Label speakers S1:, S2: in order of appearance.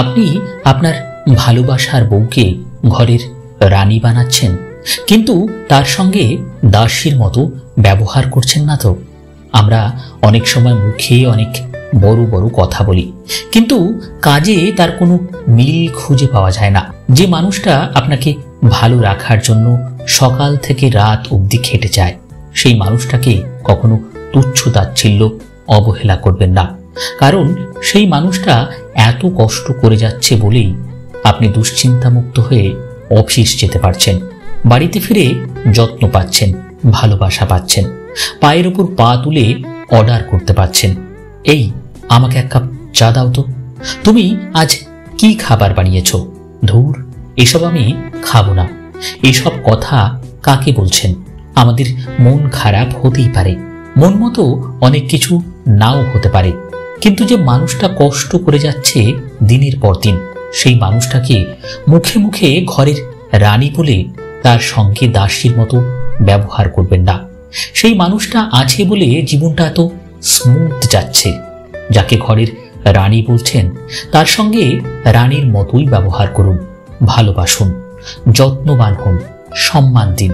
S1: আপনি আপনার ভালোবাসার বউকে ঘরের রানী বানাচ্ছেন, কিন্তু তার সঙ্গে দাসীর মতো ব্যবহার করছেন না তো? আমরা অনেক সময় মুখে অনেক বড় বড় কথা বলি, কিন্তু কাজে তার কোনো মিল খুঁজে পাওয়া যায় না। যে মানুষটা আপনাকে ভালো রাখার জন্য সকাল থেকে রাত অবধি খেটে যায়, সেই মানুষটাকে কখনো তুচ্ছ তাচ্ছিল্য অবহেলা করবেন না। কারণ সেই মানুষটা এত কষ্ট করে যাচ্ছে বলেই আপনি দুশ্চিন্তামুক্ত হয়ে অফিস যেতে পারছেন, বাড়িতে ফিরে যত্ন পাচ্ছেন, ভালোবাসা পাচ্ছেন, পায়ের উপর পা তুলে অর্ডার করতে পারছেন, এই আমাকে এক কাপ চা দাও তো, তুমি আজ কি খাবার বানিয়েছ, ধুর এসব আমি খাবো না। এসব কথা কাকে বলছেন? আমাদের মন খারাপ হতেই পারে, মন মতো অনেক কিছু নাও হতে পারে, কিন্তু যে মানুষটা কষ্ট করে যাচ্ছে দিনের পর দিন, সেই মানুষটাকে মুখে মুখে ঘরের রানী বলে তার সঙ্গে দাসীর মতো ব্যবহার করবেন না। সেই মানুষটা আছে বলে জীবনটা এত স্মুথ যাচ্ছে। যাকে ঘরের রানী বলছেন তার সঙ্গে রানীর মতোই ব্যবহার করুন, ভালোবাসুন, যত্নবান হন, সম্মান দিন।